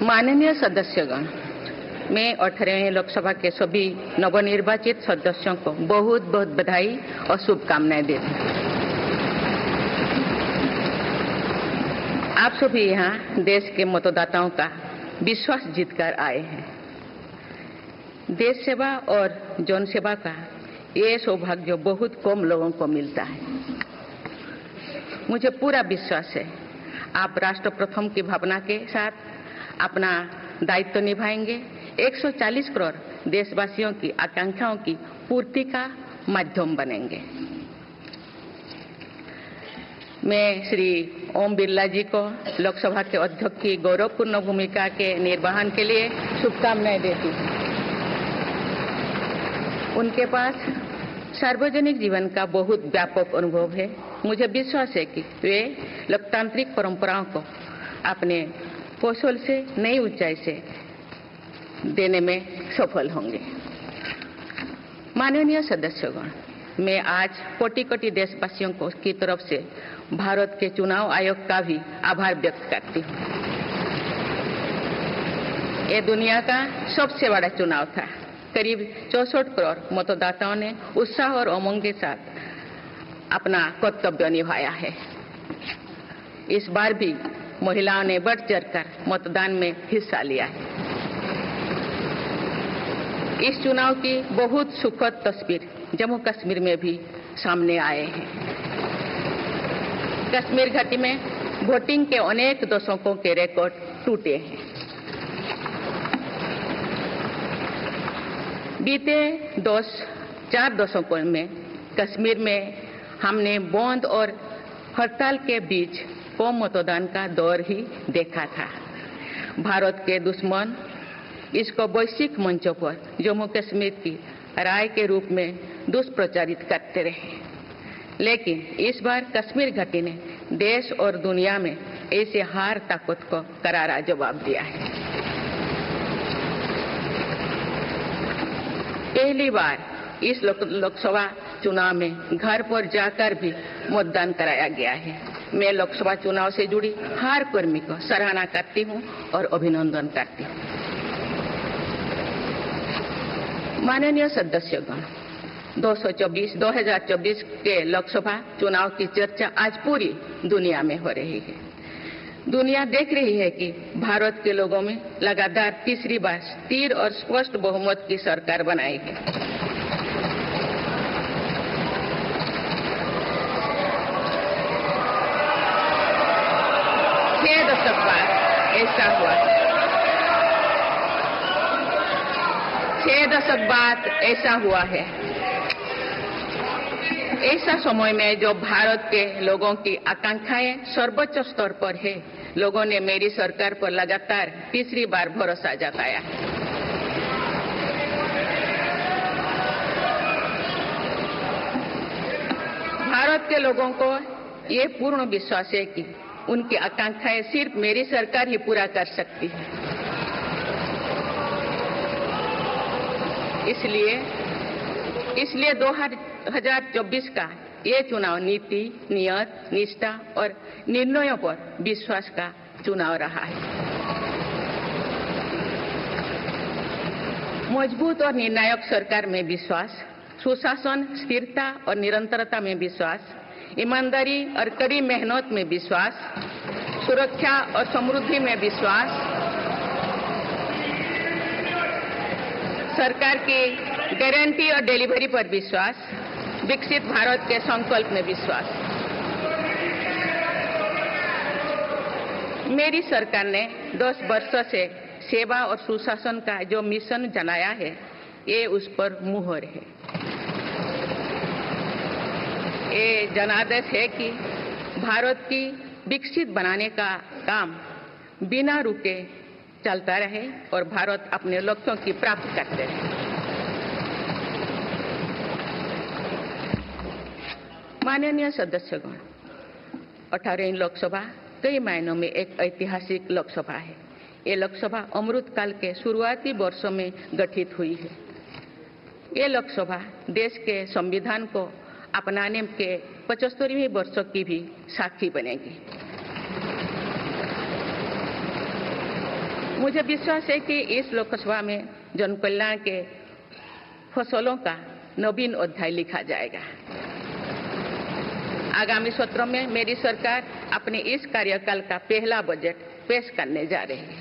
माननीय सदस्यगण, मैं 18वें लोकसभा के सभी नवनिर्वाचित सदस्यों को बहुत बहुत बधाई और शुभकामनाएं देती हूँ। आप सभी यहाँ देश के मतदाताओं का विश्वास जीतकर आए हैं। देश सेवा और जन सेवा का ये सौभाग्य बहुत कम लोगों को मिलता है। मुझे पूरा विश्वास है आप राष्ट्र प्रथम की भावना के साथ अपना दायित्व निभाएंगे, 140 करोड़ देशवासियों की आकांक्षाओं की पूर्ति का माध्यम बनेंगे। मैं श्री ओम बिरला जी को लोकसभा के अध्यक्ष की गौरवपूर्ण भूमिका के निर्वहन के लिए शुभकामनाएं देती हूँ। उनके पास सार्वजनिक जीवन का बहुत व्यापक अनुभव है। मुझे विश्वास है कि वे लोकतांत्रिक परंपराओं को अपने कौशल से नई ऊंचाई से देने में सफल होंगे। माननीय सदस्यगण, मैं आज कोटि-कोटि देशवासियों को की तरफ से भारत के चुनाव आयोग का भी आभार व्यक्त करती हूँ। ये दुनिया का सबसे बड़ा चुनाव था। करीब 64 करोड़ मतदाताओं ने उत्साह और उमंग के साथ अपना कर्तव्य निभाया है। इस बार भी महिलाओं ने बढ़ चढ़कर मतदान में हिस्सा लिया है। इस चुनाव की बहुत सुखद तस्वीर जम्मू कश्मीर में भी सामने आए हैं। कश्मीर घाटी में वोटिंग के अनेक दशकों के रिकॉर्ड टूटे हैं। बीते 4 दशकों में कश्मीर में हमने बंद और हड़ताल के बीच कम मतदान का दौर ही देखा था। भारत के दुश्मन इसको वैश्विक मंचों पर जम्मू कश्मीर की राय के रूप में दुष्प्रचारित करते रहे, लेकिन इस बार कश्मीर घाटी ने देश और दुनिया में ऐसे हार ताकत को करारा जवाब दिया है। पहली बार इस लोकसभा चुनाव में घर पर जाकर भी मतदान कराया गया है। मैं लोकसभा चुनाव से जुड़ी हर कर्मी को सराहना करती हूं और अभिनंदन करती हूं। माननीय सदस्यगण, 2024 के लोकसभा चुनाव की चर्चा आज पूरी दुनिया में हो रही है। दुनिया देख रही है कि भारत के लोगों में लगातार तीसरी बार स्थिर और स्पष्ट बहुमत की सरकार बनाई है। 6 दशक बाद ऐसा हुआ है। 6 दशक बाद ऐसा हुआ है। ऐसा समय में जो भारत के लोगों की आकांक्षाएं सर्वोच्च स्तर पर है, लोगों ने मेरी सरकार पर लगातार तीसरी बार भरोसा जताया है। भारत के लोगों को ये पूर्ण विश्वास है कि उनकी आकांक्षाएं सिर्फ मेरी सरकार ही पूरा कर सकती है। इसलिए 2024 का ये चुनाव नीति, नियत, निष्ठा और निर्णयों पर विश्वास का चुनाव रहा है। मजबूत और निर्णायक सरकार में विश्वास, सुशासन, स्थिरता और निरंतरता में विश्वास, ईमानदारी और कड़ी मेहनत में विश्वास, सुरक्षा और समृद्धि में विश्वास, सरकार की गारंटी और डिलीवरी पर विश्वास, विकसित भारत के संकल्प में विश्वास। मेरी सरकार ने 10 वर्षों से सेवा और सुशासन का जो मिशन जनाया है, ये उस पर मुहर है। ये जनादेश है कि भारत की विकसित बनाने का काम बिना रुके चलता रहे और भारत अपने लक्ष्यों की प्राप्ति करते रहे। माननीय सदस्यगण, 18वीं लोकसभा कई मायनों में एक ऐतिहासिक लोकसभा है। ये लोकसभा अमृतकाल के शुरुआती वर्षों में गठित हुई है। ये लोकसभा देश के संविधान को अपनाने के 75वें वर्ष की भी साक्षी बनेगी। मुझे विश्वास है कि इस लोकसभा में जन कल्याण के फसलों का नवीन अध्याय लिखा जाएगा। आगामी सत्र में मेरी सरकार अपने इस कार्यकाल का पहला बजट पेश करने जा रही है।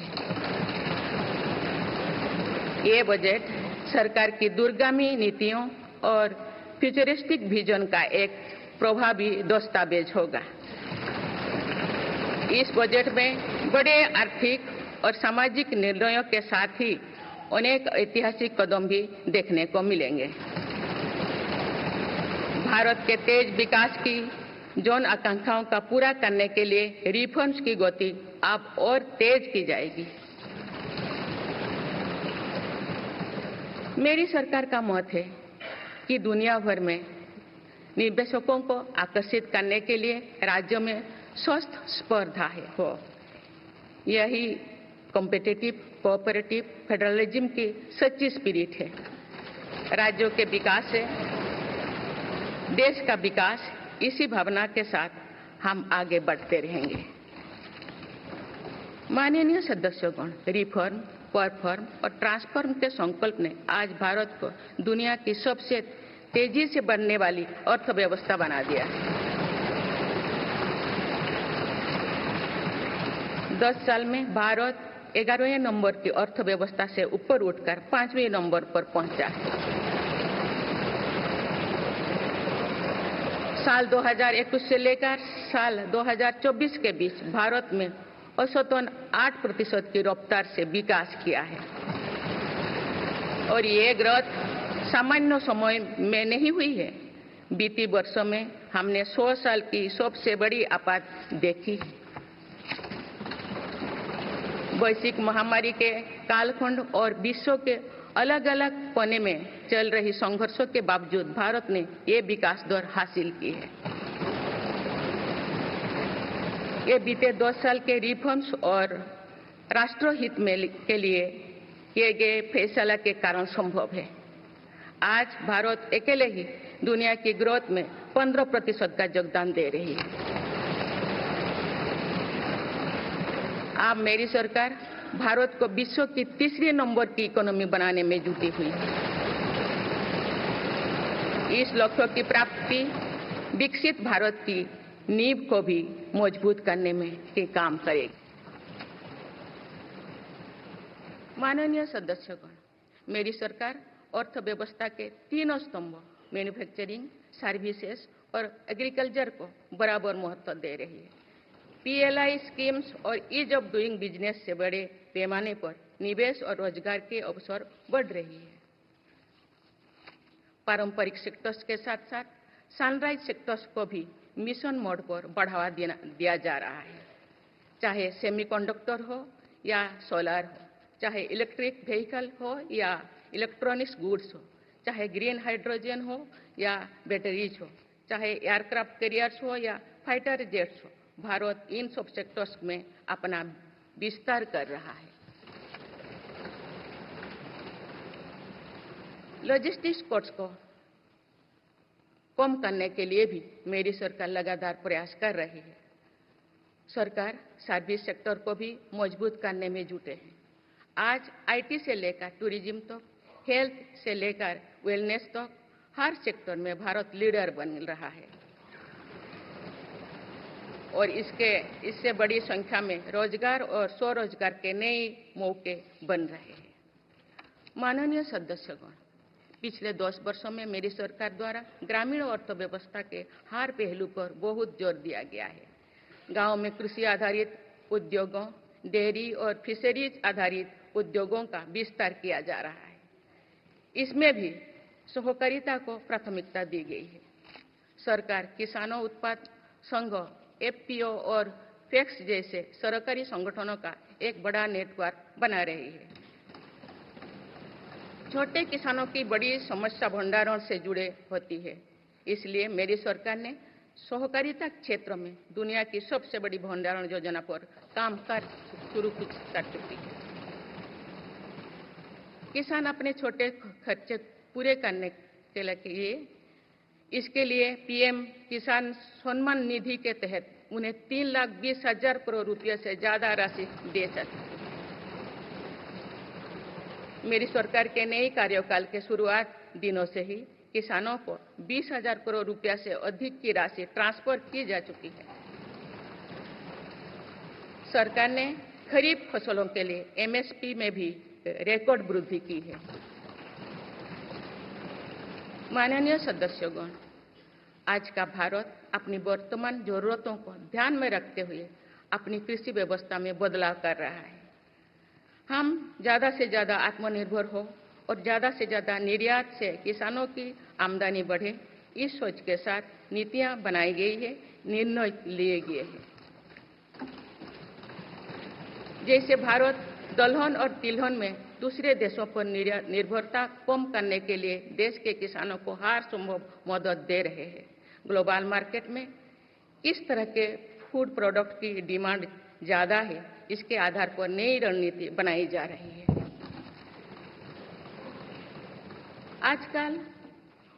ये बजट सरकार की दूरगामी नीतियों और फ्यूचरिस्टिक विजन का एक प्रभावी दस्तावेज होगा। इस बजट में बड़े आर्थिक और सामाजिक निर्णयों के साथ ही अनेक ऐतिहासिक कदम भी देखने को मिलेंगे। भारत के तेज विकास की जन आकांक्षाओं का पूरा करने के लिए रिफॉर्म्स की गति अब और तेज की जाएगी। मेरी सरकार का मत है कि दुनिया भर में निवेशकों को आकर्षित करने के लिए राज्यों में स्वस्थ स्पर्धा हो। यही कॉम्पिटिटिव कोऑपरेटिव फेडरलिज्म की सच्ची स्पिरिट है। राज्यों के विकास से देश का विकास, इसी भावना के साथ हम आगे बढ़ते रहेंगे। माननीय सदस्यगण, रिफॉर्म, परफॉर्म और ट्रांसफॉर्म के संकल्प ने आज भारत को दुनिया की सबसे तेजी से बढ़ने वाली अर्थव्यवस्था बना दिया है। 10 साल में भारत 11वें नंबर की अर्थव्यवस्था से ऊपर उठकर 5वें नंबर पर पहुंचा है। साल 2021 से लेकर साल 2024 के बीच भारत में औसतन 8% की रफ्तार से विकास किया है और ये ग्रोथ सामान्य समय में नहीं हुई है। बीती वर्षों में हमने 100 साल की सबसे बड़ी आपात देखी। वैश्विक महामारी के कालखंड और विश्व के अलग अलग कोने में चल रही संघर्षों के बावजूद भारत ने ये विकास दर हासिल की है। ये बीते 10 साल के रिफॉर्म्स और राष्ट्रहित में के लिए किए गए फैसला के कारण संभव है। आज भारत अकेले ही दुनिया की ग्रोथ में 15% का योगदान दे रही है। अब मेरी सरकार भारत को विश्व की तीसरे नंबर की इकोनॉमी बनाने में जुटी हुई है। इस लक्ष्य की प्राप्ति विकसित भारत की नींव को भी मजबूत करने में काम करेगी। माननीय सदस्यगण, मेरी सरकार अर्थव्यवस्था के तीनों स्तंभ मैन्युफैक्चरिंग, सर्विसेज और एग्रीकल्चर को बराबर महत्व दे रही है। PLI स्कीम्स और ईज ऑफ डूइंग बिजनेस से बड़े पैमाने पर निवेश और रोजगार के अवसर बढ़ रही है। पारंपरिक सेक्टर्स के साथ साथ सनराइज सेक्टर्स को भी मिशन मोड पर बढ़ावा दिया जा रहा है। चाहे सेमीकंडक्टर हो या सोलर हो, चाहे इलेक्ट्रिक व्हीकल हो या इलेक्ट्रॉनिक्स गुड्स हो, चाहे ग्रीन हाइड्रोजन हो या बैटरीज हो, चाहे एयरक्राफ्ट कैरियर्स हो या फाइटर जेट्स हो, भारत इन सब सेक्टर्स में अपना विस्तार कर रहा है। लॉजिस्टिक्स कॉस्ट को कम करने के लिए भी मेरी सरकार लगातार प्रयास कर रही है। सरकार सर्विस सेक्टर को भी मजबूत करने में जुटे हैं। आज IT से लेकर टूरिज्म तक, हेल्थ से लेकर वेलनेस तक हर सेक्टर में भारत लीडर बन रहा है और इससे बड़ी संख्या में रोजगार और स्वरोजगार के नए मौके बन रहे हैं। माननीय सदस्यगण, पिछले 10 वर्षों में मेरी सरकार द्वारा ग्रामीण अर्थव्यवस्था के हर पहलू पर बहुत जोर दिया गया है। गांव में कृषि आधारित उद्योगों, डेयरी और फिशरीज आधारित उद्योगों का विस्तार किया जा रहा है। इसमें भी सहकारिता को प्राथमिकता दी गई है। सरकार किसानों उत्पाद संघ, FPO और FACTS जैसे सरकारी संगठनों का एक बड़ा नेटवर्क बना रही है। छोटे किसानों की बड़ी समस्या भंडारण से जुड़े होती है, इसलिए मेरी सरकार ने सहकारिता क्षेत्र में दुनिया की सबसे बड़ी भंडारण योजना पर काम शुरू कर चुकी है। किसान अपने छोटे खर्चे पूरे करने के लिए इसके लिए PM किसान सम्मान निधि के तहत उन्हें 3,20,000 करोड़ रुपये से ज्यादा राशि दे सकते हैं। मेरी सरकार के नए कार्यकाल के शुरुआत दिनों से ही किसानों को 20,000 करोड़ रुपया से अधिक की राशि ट्रांसफर की जा चुकी है। सरकार ने खरीफ फसलों के लिए एमएसपी में भी रिकॉर्ड वृद्धि की है। माननीय सदस्यगण, आज का भारत अपनी वर्तमान जरूरतों को ध्यान में रखते हुए अपनी कृषि व्यवस्था में बदलाव कर रहा है। हम ज्यादा से ज्यादा आत्मनिर्भर हो और ज्यादा से ज्यादा निर्यात से किसानों की आमदनी बढ़े, इस सोच के साथ नीतियां बनाई गई है, निर्णय लिए गए हैं। जैसे भारत दलहन और तिलहन में दूसरे देशों पर निर्भरता कम करने के लिए देश के किसानों को हर संभव मदद दे रहे हैं। ग्लोबल मार्केट में किस तरह के फूड प्रोडक्ट की डिमांड ज्यादा है, इसके आधार पर नई रणनीति बनाई जा रही है। आजकल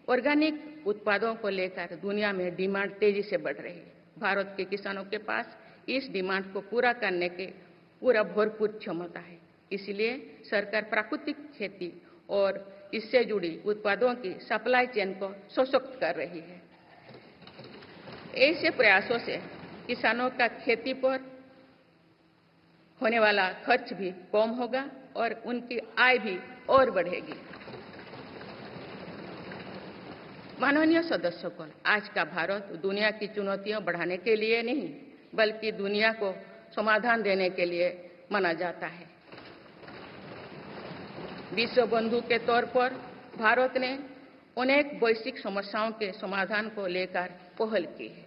ऑर्गेनिक उत्पादों को लेकर दुनिया में डिमांड तेजी से बढ़ रही है। भारत के किसानों के पास इस डिमांड को पूरा करने के पूरा भरपूर क्षमता है। इसलिए सरकार प्राकृतिक खेती और इससे जुड़ी उत्पादों की सप्लाई चेन को सशक्त कर रही है। ऐसे प्रयासों से किसानों का खेती पर होने वाला खर्च भी कम होगा और उनकी आय भी और बढ़ेगी। माननीय सदस्यगण, आज का भारत दुनिया की चुनौतियां बढ़ाने के लिए नहीं, बल्कि दुनिया को समाधान देने के लिए माना जाता है। विश्व बंधु के तौर पर भारत ने अनेक वैश्विक समस्याओं के समाधान को लेकर पहल की है।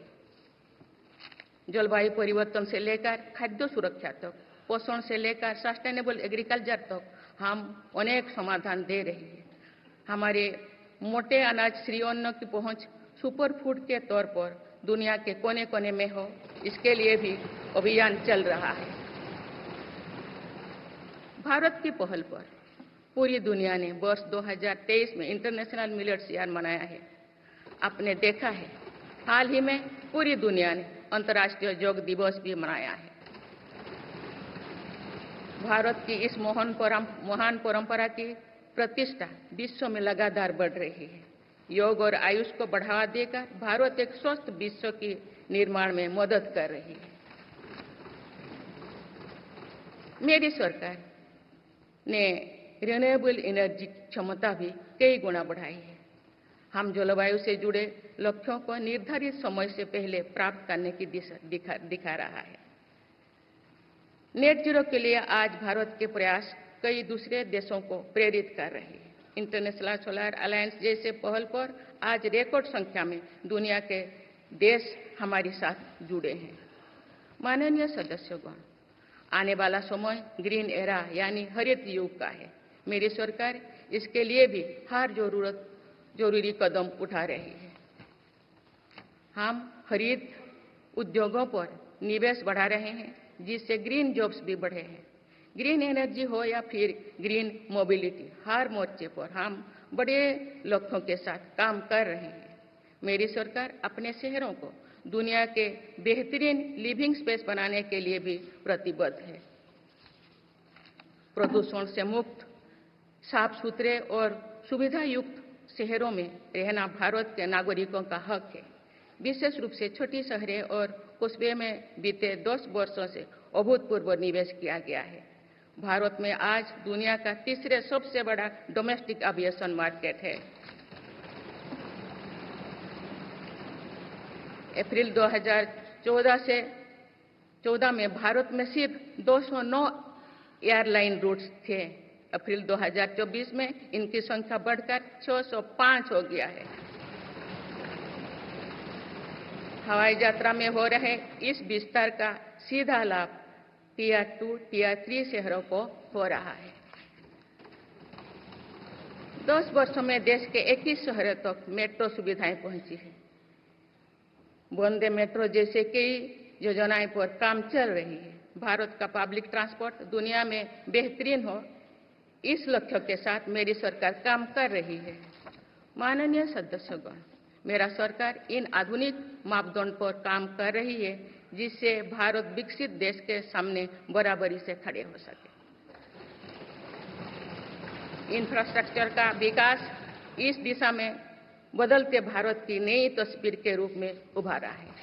जलवायु परिवर्तन से लेकर खाद्य सुरक्षा तक, पोषण से लेकर सस्टेनेबल एग्रीकल्चर तक हम अनेक समाधान दे रहे हैं। हमारे मोटे अनाज श्री अन्न की पहुंच सुपर फूड के तौर पर दुनिया के कोने कोने में हो, इसके लिए भी अभियान चल रहा है। भारत की पहल पर पूरी दुनिया ने वर्ष 2023 में इंटरनेशनल मिलेट्स ईयर मनाया है। आपने देखा है, हाल ही में पूरी दुनिया ने अंतर्राष्ट्रीय योग दिवस भी मनाया है। भारत की इस महान परंपरा की प्रतिष्ठा विश्व में लगातार बढ़ रही है। योग और आयुष को बढ़ावा देकर भारत एक स्वस्थ विश्व के निर्माण में मदद कर रही है। मेरी सरकार ने रिन्यूएबल एनर्जी क्षमता भी कई गुना बढ़ाई है। हम जलवायु से जुड़े लक्ष्यों को निर्धारित समय से पहले प्राप्त करने की दिशा दिखा रहा है। नेट जीरो के लिए आज भारत के प्रयास कई दूसरे देशों को प्रेरित कर रहे हैं। इंटरनेशनल सोलर अलायंस जैसे पहल पर आज रिकॉर्ड संख्या में दुनिया के देश हमारे साथ जुड़े हैं। माननीय सदस्यगण, आने वाला समय ग्रीन एरा यानी हरित युग का है। मेरी सरकार इसके लिए भी हर जरूरी कदम उठा रही है। हम हरित उद्योगों पर निवेश बढ़ा रहे हैं, जिससे ग्रीन जॉब्स भी बढ़े हैं। ग्रीन एनर्जी हो या फिर ग्रीन मोबिलिटी, हर मोर्चे पर हम बड़े लक्ष्यों के साथ काम कर रहे हैं। मेरी सरकार अपने शहरों को दुनिया के बेहतरीन लिविंग स्पेस बनाने के लिए भी प्रतिबद्ध है। प्रदूषण से मुक्त, साफ सुथरे और सुविधा युक्त शहरों में रहना भारत के नागरिकों का हक है। विशेष रूप से छोटी शहरें और कस्बे में बीते 10 वर्षों से अभूतपूर्व निवेश किया गया है। भारत में आज दुनिया का तीसरे सबसे बड़ा डोमेस्टिक एविएशन मार्केट है। अप्रैल 2014 में भारत में सिर्फ 209 एयरलाइन रूट्स थे। अप्रैल 2024 में इनकी संख्या बढ़कर 605 हो गया है। हवाई यात्रा में हो रहे इस विस्तार का सीधा लाभ टियर 2, टियर 3 शहरों को हो रहा है। 10 वर्षों में देश के 21 शहरों तक मेट्रो सुविधाएं पहुंची है। वंदे मेट्रो जैसे कई योजनाएं पर काम चल रही है। भारत का पब्लिक ट्रांसपोर्ट दुनिया में बेहतरीन हो, इस लक्ष्य के साथ मेरी सरकार काम कर रही है। माननीय सदस्यगण, मेरा सरकार इन आधुनिक मापदंड पर काम कर रही है, जिससे भारत विकसित देश के सामने बराबरी से खड़े हो सके। इंफ्रास्ट्रक्चर का विकास इस दिशा में बदलते भारत की नई तस्वीर के रूप में उभारा है।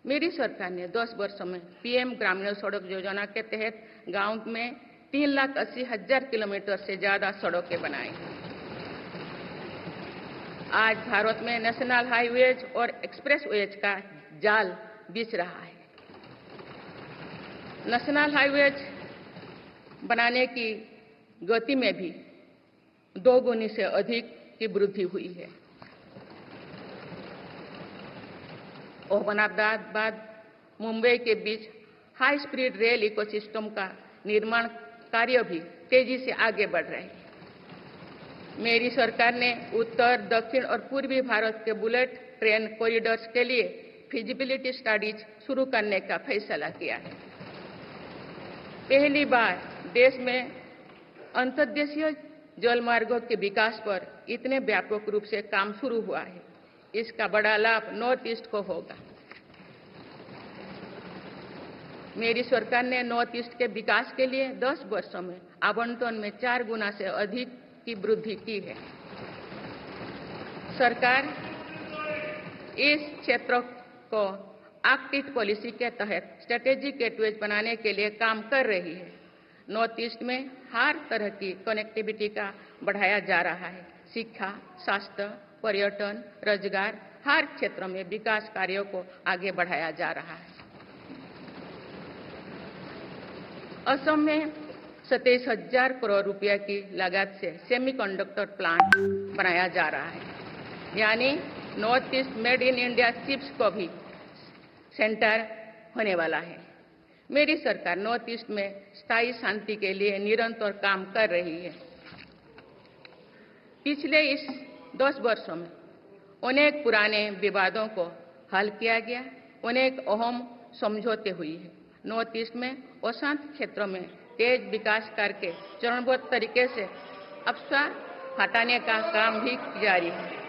मेरी सरकार ने 10 वर्षों में पीएम ग्रामीण सड़क योजना के तहत गांव में 3,80,000 किलोमीटर से ज्यादा सड़कें बनाई। आज भारत में नेशनल हाईवेज और एक्सप्रेसवेज का जाल बिछ रहा है। नेशनल हाईवेज बनाने की गति में भी 2 गुनी से अधिक की वृद्धि हुई है। अहमदाबाद मुंबई के बीच हाई स्पीड रेल इकोसिस्टम का निर्माण कार्य भी तेजी से आगे बढ़ रहे हैं। मेरी सरकार ने उत्तर, दक्षिण और पूर्वी भारत के बुलेट ट्रेन कॉरिडोर्स के लिए फिजिबिलिटी स्टडीज शुरू करने का फैसला किया है। पहली बार देश में अंतर्देशीय जलमार्गों के विकास पर इतने व्यापक रूप से काम शुरू हुआ है। इसका बड़ा लाभ नॉर्थ ईस्ट को होगा। मेरी सरकार ने नॉर्थ ईस्ट के विकास के लिए 10 वर्षों में आवंटन में 4 गुना से अधिक की वृद्धि की है। सरकार इस क्षेत्र को एक्ट ईस्ट पॉलिसी के तहत स्ट्रेटेजिक गेटवेज बनाने के लिए काम कर रही है। नॉर्थ ईस्ट में हर तरह की कनेक्टिविटी का बढ़ाया जा रहा है। शिक्षा, स्वास्थ्य, पर्यटन, रोजगार, हर क्षेत्र में विकास कार्यों को आगे बढ़ाया जा रहा है। असम में 27,000 करोड़ रुपया की लागत से सेमीकंडक्टर प्लांट बनाया जा रहा है, यानी north east made in India chips को भी सेंटर होने वाला है। मेरी सरकार नॉर्थ ईस्ट में स्थायी शांति के लिए निरंतर काम कर रही है। पिछले इस 10 वर्षों में अनेक पुराने विवादों को हल किया गया, अनेक अहम समझौते हुई है। नॉर्थ ईस्ट में अशांत क्षेत्रों में तेज विकास करके चरणबद्ध तरीके से अफवाह हटाने का काम भी जारी है।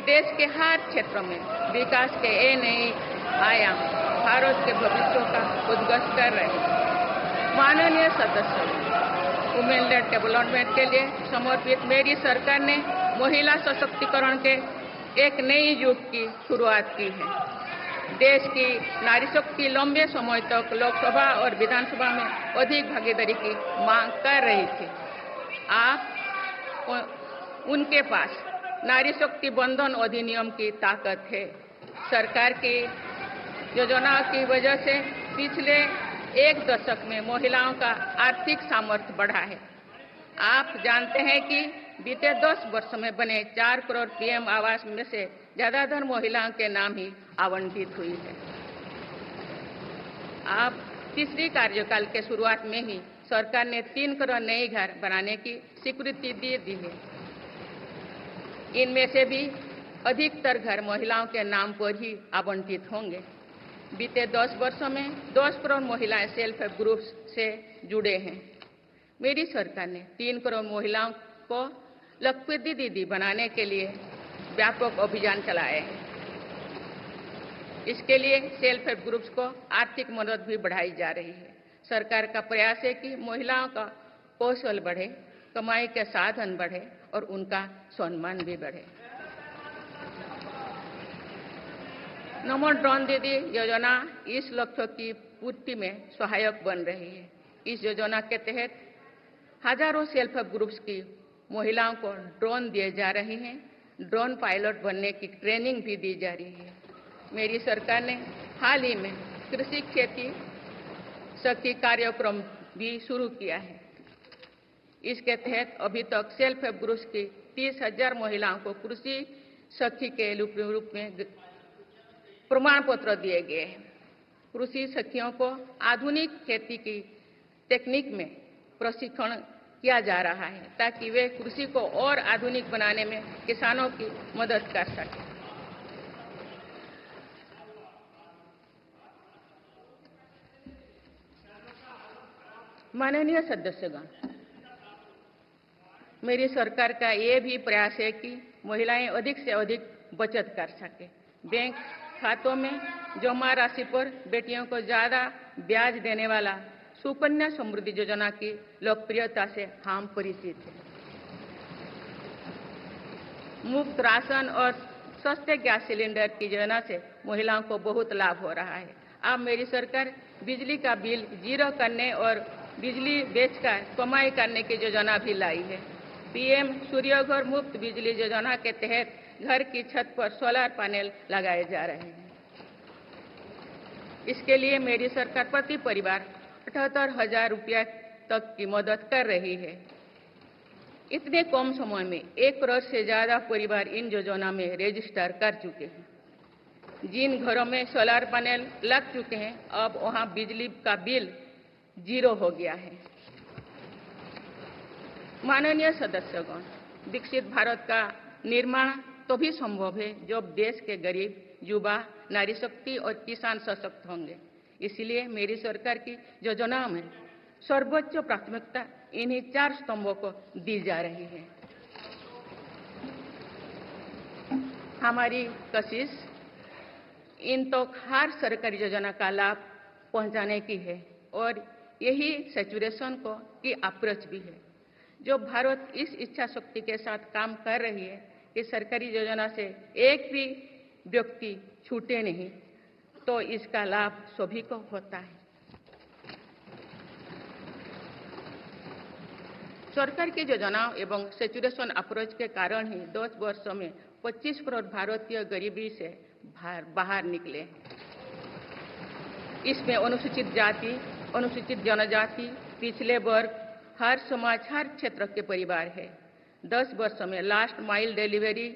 देश के हर क्षेत्र में विकास के ये नए आयाम भारत के भविष्य का उद्घोष कर रहे हैं। माननीय सदस्य, वुमेन लेड डेवलपमेंट के लिए समर्पित मेरी सरकार ने महिला सशक्तिकरण के एक नई युग की शुरुआत की है। देश की नारी शक्ति लंबे समय तक लोकसभा और विधानसभा में अधिक भागीदारी की मांग कर रही थी। आप उनके पास नारी शक्ति बंधन अधिनियम की ताकत है। सरकार की योजनाओं की वजह से पिछले 1 दशक में महिलाओं का आर्थिक सामर्थ्य बढ़ा है। आप जानते हैं कि बीते 10 वर्षों में बने 4 करोड़ पीएम आवास में से ज्यादातर महिलाओं के नाम ही आवंटित हुई है। आप तीसरी कार्यकाल के शुरुआत में ही सरकार ने 3 करोड़ नए घर बनाने की स्वीकृति दे दी है। इनमें से भी अधिकतर घर महिलाओं के नाम पर ही आवंटित होंगे। बीते 10 वर्षों में 10 करोड़ महिलाएं सेल्फ हेल्प ग्रुप्स से जुड़े हैं। मेरी सरकार ने 3 करोड़ महिलाओं को लखपति दीदी बनाने के लिए व्यापक अभियान चलाए हैं। इसके लिए सेल्फ हेल्प ग्रुप्स को आर्थिक मदद भी बढ़ाई जा रही है। सरकार का प्रयास है कि महिलाओं का कौशल बढ़े, कमाई के साधन बढ़े और उनका सम्मान भी बढ़े। नमो ड्रोन दीदी योजना इस लक्ष्य की पूर्ति में सहायक बन रही है। इस योजना के तहत हजारों सेल्फ हेल्प ग्रुप्स की महिलाओं को ड्रोन दिए जा रहे हैं। ड्रोन पायलट बनने की ट्रेनिंग भी दी जा रही है। मेरी सरकार ने हाल ही में कृषि खेती सखी कार्यक्रम भी शुरू किया है। इसके तहत अभी तक सेल्फ हेल्प ग्रुप्स की 30,000 महिलाओं को कृषि सखी के रूप में प्रमाण पत्र दिए गए हैं। कृषि सखियों को आधुनिक खेती की टेक्निक में प्रशिक्षण किया जा रहा है ताकि वे कृषि को और आधुनिक बनाने में किसानों की मदद कर सकें। माननीय सदस्यगण, मेरी सरकार का ये भी प्रयास है कि महिलाएं अधिक से अधिक बचत कर सकें। बैंक खातों में जमा राशि पर बेटियों को ज्यादा ब्याज देने वाला सुकन्या समृद्धि योजना की लोकप्रियता से हम परिचित हैं। मुफ्त राशन और सस्ते गैस सिलेंडर की योजना से महिलाओं को बहुत लाभ हो रहा है। अब मेरी सरकार बिजली का बिल जीरो करने और बिजली बेचकर कमाई करने की योजना भी लाई है। पीएम सूर्यघर मुफ्त बिजली योजना के तहत घर की छत पर सोलर पैनल लगाए जा रहे हैं। इसके लिए मेरी सरकार प्रति परिवार 78,000 रुपया तक की मदद कर रही है। इतने कम समय में 1 करोड़ से ज्यादा परिवार इन योजना में रजिस्टर कर चुके हैं। जिन घरों में सोलर पैनल लग चुके हैं, अब वहां बिजली का बिल जीरो हो गया है। माननीय सदस्यगण, विकसित भारत का निर्माण तभी संभव है जब देश के गरीब, युवा, नारी शक्ति और किसान सशक्त होंगे। इसलिए मेरी सरकार की योजनाओं में सर्वोच्च प्राथमिकता इन्हीं 4 स्तंभों को दी जा रही है। हमारी कोशिश इन तो हर सरकारी योजना का लाभ पहुंचाने की है और यही सैचुरेशन को की अप्रोच भी है। जो भारत इस इच्छा शक्ति के साथ काम कर रही है कि सरकारी योजना से एक भी व्यक्ति छूटे नहीं, तो इसका लाभ सभी को होता है। सरकार की योजनाओं एवं सैचुरेशन अप्रोच के कारण ही 10 वर्षों में 25 करोड़ भारतीय गरीबी से बाहर निकले। इसमें अनुसूचित जाति, अनुसूचित जनजाति, पिछले वर्ग, हर समाज, हर क्षेत्र के परिवार है। 10 वर्षों में लास्ट माइल डिलीवरी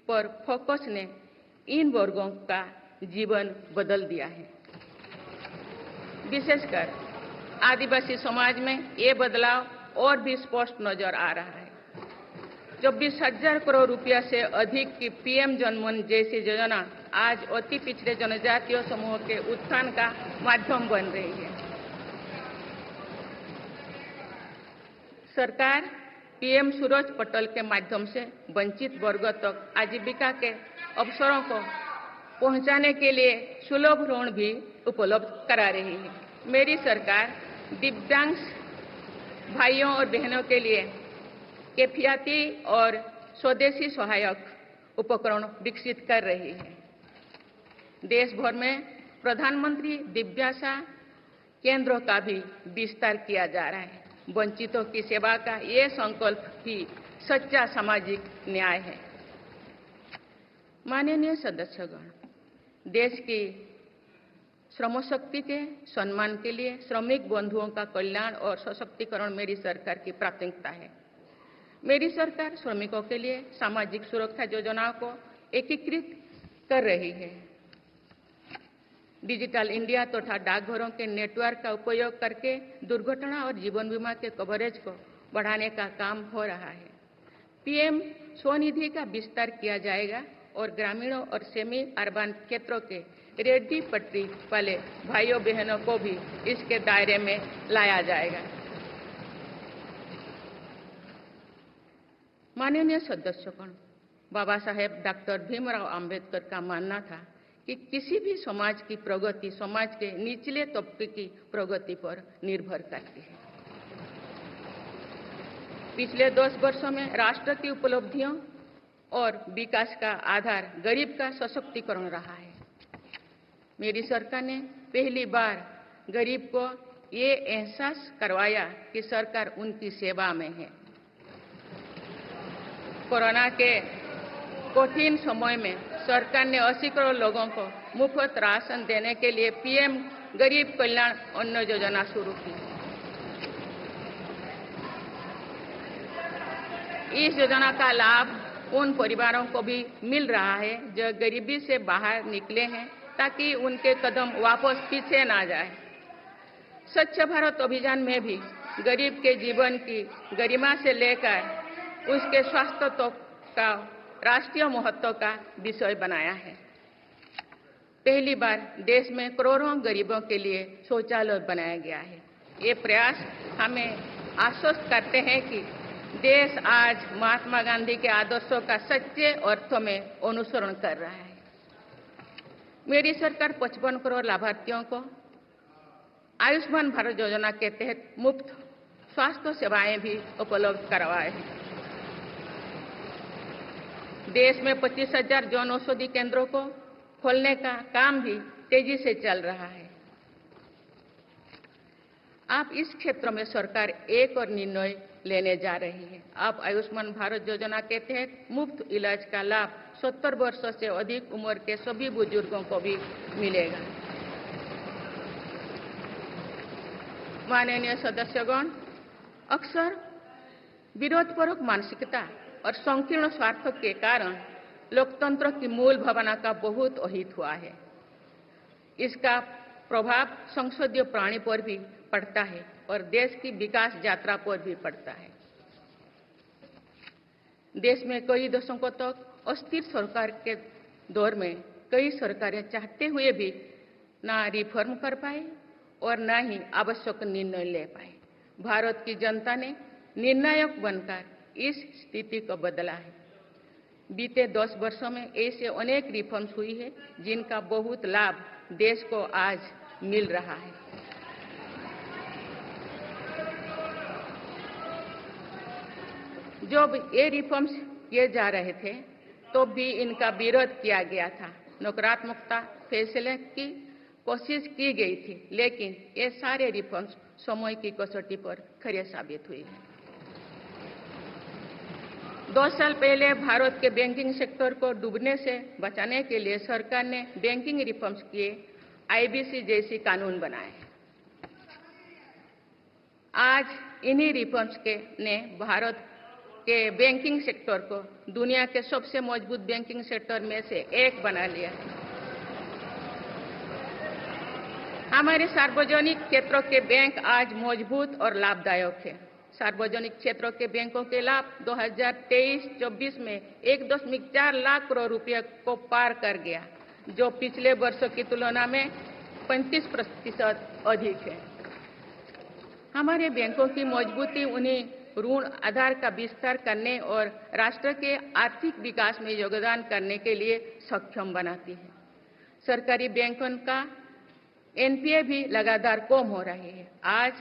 पर फोकस ने इन वर्गों का जीवन बदल दिया है। विशेषकर आदिवासी समाज में ये बदलाव और भी स्पष्ट नजर आ रहा है। 24,000 करोड़ रुपया से अधिक की पीएम जनमन जैसी योजना आज अति पिछड़े जनजातीय समूह के उत्थान का माध्यम बन रही है। सरकार पीएम सूरज पटल के माध्यम से वंचित वर्गों तक आजीविका के अवसरों को पहुंचाने के लिए सुलभ ऋण भी उपलब्ध करा रही है। मेरी सरकार दिव्यांग भाइयों और बहनों के लिए किफायती और स्वदेशी सहायक उपकरण विकसित कर रही है। देश भर में प्रधानमंत्री दिव्यांशा केंद्रों का भी विस्तार किया जा रहा है। वंचितों की सेवा का ये संकल्प ही सच्चा सामाजिक न्याय है। माननीय सदस्यगण, देश की श्रम शक्ति के सम्मान के लिए श्रमिक बंधुओं का कल्याण और सशक्तिकरण मेरी सरकार की प्राथमिकता है। मेरी सरकार श्रमिकों के लिए सामाजिक सुरक्षा योजनाओं को एकीकृत कर रही है। डिजिटल इंडिया तथा डाकघरों के नेटवर्क का उपयोग करके दुर्घटना और जीवन बीमा के कवरेज को बढ़ाने का काम हो रहा है। पीएम स्वनिधि का विस्तार किया जाएगा और ग्रामीणों और सेमी अर्बन क्षेत्रों के रेहड़ी पटरी वाले भाइयों बहनों को भी इसके दायरे में लाया जाएगा। माननीय सदस्यगण, बाबा साहेब डॉक्टर भीमराव अंबेडकर का मानना था कि किसी भी समाज की प्रगति समाज के निचले तबके की प्रगति पर निर्भर करती है। पिछले 10 वर्षों में राष्ट्र की उपलब्धियों और विकास का आधार गरीब का सशक्तिकरण रहा है। मेरी सरकार ने पहली बार गरीब को ये एहसास करवाया कि सरकार उनकी सेवा में है। कोरोना के कठिन समय में सरकार ने 80 करोड़ लोगों को मुफ्त राशन देने के लिए पीएम गरीब कल्याण अन्न योजना शुरू की। इस योजना का लाभ उन परिवारों को भी मिल रहा है जो गरीबी से बाहर निकले हैं, ताकि उनके कदम वापस पीछे ना जाए। स्वच्छ भारत अभियान में भी गरीब के जीवन की गरिमा से लेकर उसके स्वास्थ्य तक का राष्ट्रीय महत्व का विषय बनाया है। पहली बार देश में करोड़ों गरीबों के लिए शौचालय बनाया गया है। ये प्रयास हमें आश्वस्त करते हैं कि देश आज महात्मा गांधी के आदर्शों का सच्चे अर्थों में अनुसरण कर रहा है। मेरी सरकार 55 करोड़ लाभार्थियों को आयुष्मान भारत योजना के तहत मुफ्त स्वास्थ्य सेवाएं भी उपलब्ध करवाए हैं। देश में 25,000 जन औषधि केंद्रों को खोलने का काम भी तेजी से चल रहा है। आप इस क्षेत्र में सरकार एक और निर्णय लेने जा रही है। आप आयुष्मान भारत योजना के तहत मुफ्त इलाज का लाभ 70 वर्ष से अधिक उम्र के सभी बुजुर्गों को भी मिलेगा। माननीय सदस्यगण, अक्सर विरोधपूर्वक मानसिकता और संकीर्ण स्वार्थ के कारण लोकतंत्र की मूल भावना का बहुत अहित हुआ है। इसका प्रभाव संसदीय प्रणाली पर भी पड़ता है और देश की विकास यात्रा पर भी पड़ता है। देश में कई दशकों तक अस्थिर सरकार के दौर में कई सरकारें चाहते हुए भी ना रिफॉर्म कर पाए और ना ही आवश्यक निर्णय ले पाए। भारत की जनता ने निर्णायक बनकर इस स्थिति को बदला है। बीते 10 वर्षों में ऐसे अनेक रिफॉर्म्स हुई है जिनका बहुत लाभ देश को आज मिल रहा है। जब ये रिफॉर्म्स किए जा रहे थे तो भी इनका विरोध किया गया था। नकारात्मकता फैसले की कोशिश की गई थी, लेकिन ये सारे रिफॉर्म्स समय की कसौटी पर खरे साबित हुए हैं। 2 साल पहले भारत के बैंकिंग सेक्टर को डूबने से बचाने के लिए सरकार ने बैंकिंग रिफॉर्म्स किए, आईबीसी जैसी कानून बनाए। आज इन्हीं रिफॉर्म्स ने भारत के बैंकिंग सेक्टर को दुनिया के सबसे मजबूत बैंकिंग सेक्टर में से एक बना लिया है। हमारे सार्वजनिक क्षेत्रों के बैंक आज मजबूत और लाभदायक है। सार्वजनिक क्षेत्रों के बैंकों के लाभ 2023-24 में 1.4 लाख करोड़ रुपये को पार कर गया, जो पिछले वर्षों की तुलना में 35% अधिक है। हमारे बैंकों की मजबूती उन्हें ऋण आधार का विस्तार करने और राष्ट्र के आर्थिक विकास में योगदान करने के लिए सक्षम बनाती है। सरकारी बैंकों का एनपीए भी लगातार कम हो रही है। आज